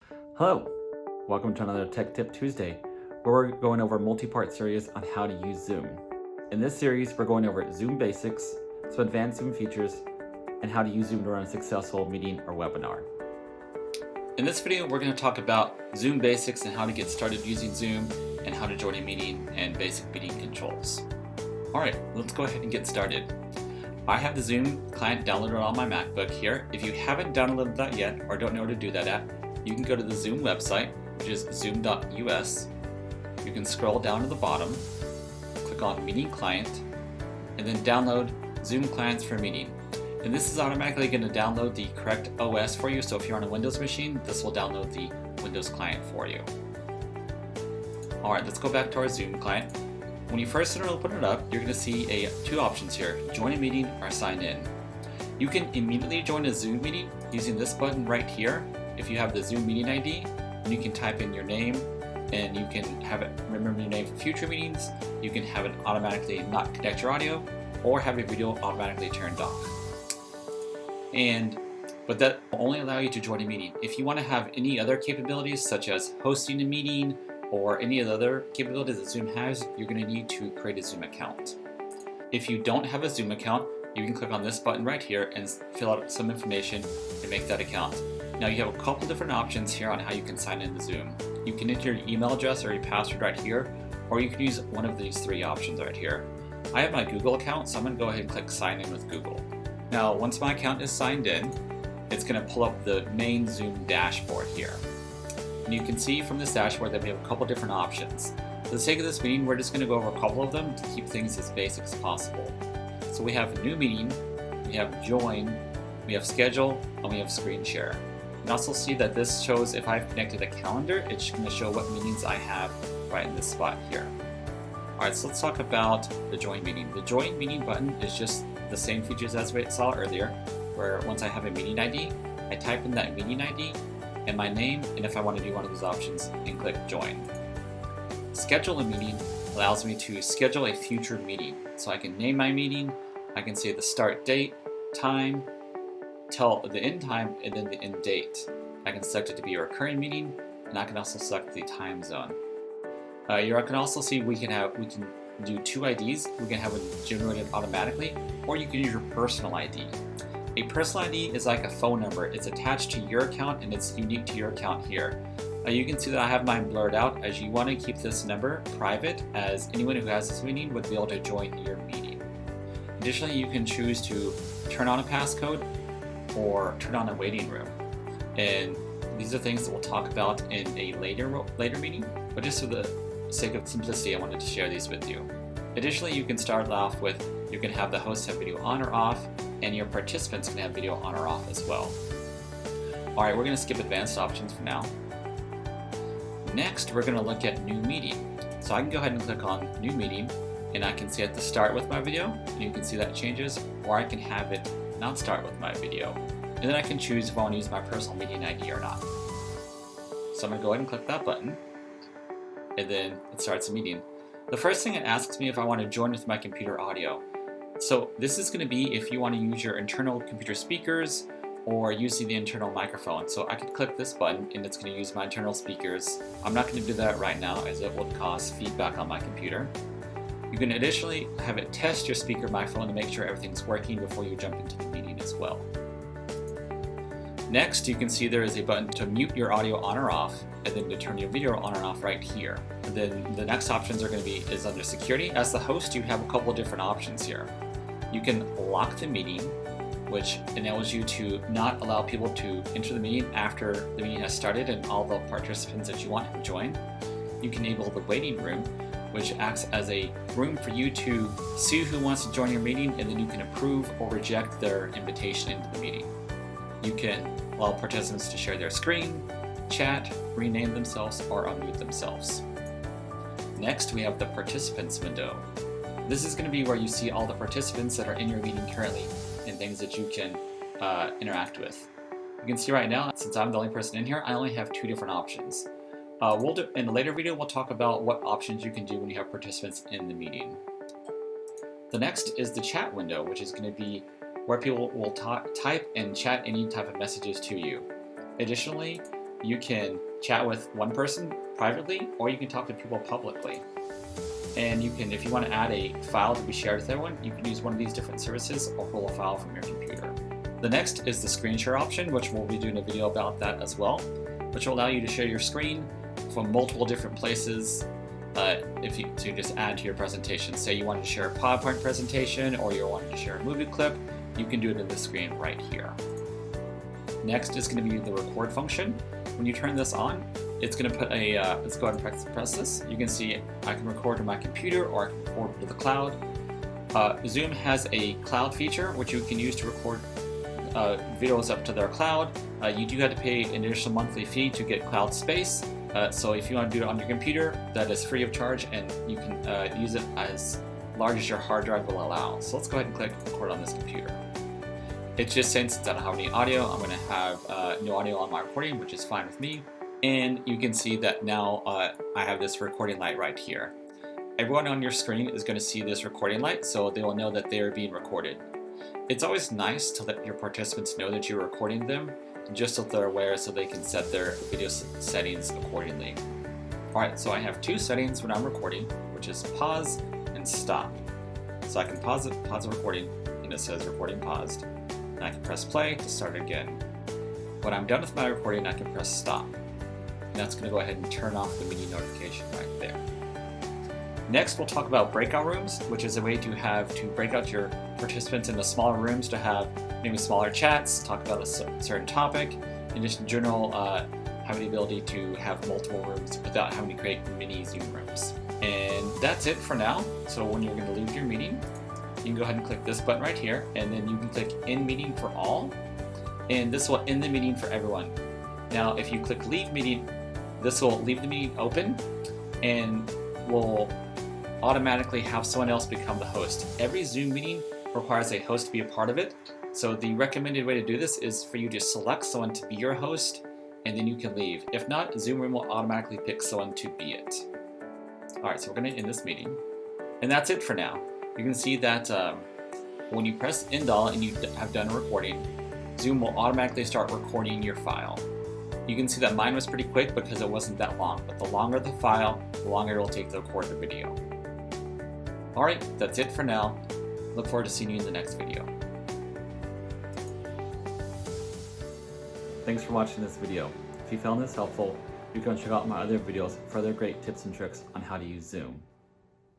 Hello, welcome to another Tech Tip Tuesday, where we're going over a multi-part series on how to use Zoom. In this series, we're going over Zoom basics, some advanced Zoom features, and how to use Zoom to run a successful meeting or webinar. In this video, we're going to talk about Zoom basics and how to get started using Zoom, and how to join a meeting and basic meeting controls. Alright, let's go ahead and get started. I have the Zoom client downloaded on my MacBook here. If you haven't downloaded that yet or don't know where to do that at, you can go to the Zoom website, which is zoom.us. You can scroll down to the bottom, click on Meeting Client, and then download Zoom Clients for Meeting. And this is automatically going to download the correct OS for you, so if you're on a Windows machine, this will download the Windows client for you. Alright, let's go back to our Zoom client. When you first open it up, you're going to see two options here, Join a Meeting or Sign In. You can immediately join a Zoom meeting using this button right here. If you have the Zoom meeting ID, and you can type in your name, and you can have it remember your name for future meetings. You can have it automatically not connect your audio, or have your video automatically turned off. But that will only allow you to join a meeting. If you want to have any other capabilities, such as hosting a meeting or any of the other capabilities that Zoom has, you're going to need to create a Zoom account. If you don't have a Zoom account, you can click on this button right here and fill out some information to make that account. Now you have a couple different options here on how you can sign into Zoom. You can enter your email address or your password right here, or you can use one of these three options right here. I have my Google account, so I'm going to go ahead and click Sign In with Google. Now once my account is signed in, it's going to pull up the main Zoom dashboard here. And you can see from this dashboard that we have a couple different options. For the sake of this meeting, we're just going to go over a couple of them to keep things as basic as possible. So we have New Meeting, we have Join, we have Schedule, and we have Screen Share. You can also see that this shows if I've connected a calendar, it's going to show what meetings I have right in this spot here. Alright, so let's talk about the Join Meeting. The Join Meeting button is just the same features as we saw earlier, where once I have a meeting ID, I type in that meeting ID and my name, and if I want to do one of these options, and click Join. Schedule a Meeting allows me to schedule a future meeting. So I can name my meeting, I can say the start date, time, tell the end time, and then the end date. I can select it to be a recurring meeting, and I can also select the time zone. You can also see we can do two IDs. We can have it generated automatically, or you can use your personal ID. A personal ID is like a phone number. It's attached to your account, and it's unique to your account here. You can see that I have mine blurred out, as you want to keep this number private, as anyone who has this meeting would be able to join your meeting. Additionally, you can choose to turn on a passcode or turn on a waiting room. And these are things that we'll talk about in a later meeting, but just for the sake of simplicity, I wanted to share these with you. Additionally, you can start off with, you can have the host have video on or off, and your participants can have video on or off as well. Alright, we're going to skip advanced options for now. Next, we're going to look at New Meeting. So I can go ahead and click on New Meeting, and I can see at the start with my video, and you can see that changes, or I can have it not start with my video. And then I can choose if I want to use my personal meeting ID or not. So I'm going to go ahead and click that button, and then it starts a meeting. The first thing it asks me if I want to join with my computer audio. So this is going to be if you want to use your internal computer speakers or using the internal microphone. So I could click this button and it's going to use my internal speakers. I'm not going to do that right now, as it would cause feedback on my computer. You can additionally have it test your speaker microphone to make sure everything's working before you jump into the meeting as well. Next, you can see there is a button to mute your audio on or off, and then to turn your video on or off right here. And then the next options are going to be is under security. As the host, you have a couple different options here. You can lock the meeting, which enables you to not allow people to enter the meeting after the meeting has started and all the participants that you want have joined. You can enable the waiting room, which acts as a room for you to see who wants to join your meeting, and then you can approve or reject their invitation into the meeting. You can allow participants to share their screen, chat, rename themselves, or unmute themselves. Next, we have the participants window. This is going to be where you see all the participants that are in your meeting currently and things that you can interact with. You can see right now, since I'm the only person in here, I only have two different options. In a later video, we'll talk about what options you can do when you have participants in the meeting. The next is the chat window, which is going to be where people will type and chat any type of messages to you. Additionally, you can chat with one person privately, or you can talk to people publicly. And you can, if you want to add a file to be shared with everyone, you can use one of these different services or pull a file from your computer. The next is the screen share option, which we'll be doing a video about that as well, which will allow you to share your screen from multiple different places to just add to your presentation. Say you wanted to share a PowerPoint presentation or you wanted to share a movie clip, you can do it in the screen right here. Next is going to be the record function. When you turn this on, it's going to put a, let's go ahead and press this. You can see I can record to my computer or I can record to the cloud. Zoom has a cloud feature which you can use to record videos up to their cloud. You do have to pay an additional monthly fee to get cloud space. So if you want to do it on your computer, that is free of charge, and you can use it as large as your hard drive will allow. So let's go ahead and click record on this computer. It's just saying since I don't have any audio, I'm going to have no audio on my recording, which is fine with me. And you can see that now I have this recording light right here. Everyone on your screen is going to see this recording light, so they will know that they are being recorded. It's always nice to let your participants know that you're recording them, just so they're aware so they can set their video settings accordingly. Alright, so I have two settings when I'm recording, which is pause and stop. So I can pause the recording, and it says recording paused. And I can press play to start again. When I'm done with my recording, I can press stop. And that's going to go ahead and turn off the meeting notification right there. Next, we'll talk about breakout rooms, which is a way to break out your participants into smaller rooms to have maybe smaller chats, talk about a certain topic, and just in general have the ability to have multiple rooms without having to create mini Zoom rooms. And that's it for now. So when you're going to leave your meeting, you can go ahead and click this button right here, and then you can click End Meeting for All, and this will end the meeting for everyone. Now, if you click Leave Meeting, this will leave the meeting open and will automatically have someone else become the host. Every Zoom meeting requires a host to be a part of it, so the recommended way to do this is for you to select someone to be your host, and then you can leave. If not, Zoom Room will automatically pick someone to be it. Alright, so we're going to end this meeting. And that's it for now. You can see that when you press End All and you have done a recording, Zoom will automatically start recording your file. You can see that mine was pretty quick because it wasn't that long, but the longer the file, the longer it will take to record the video. Alright, that's it for now. Look forward to seeing you in the next video. Thanks for watching this video. If you found this helpful, you can check out my other videos for other great tips and tricks on how to use Zoom.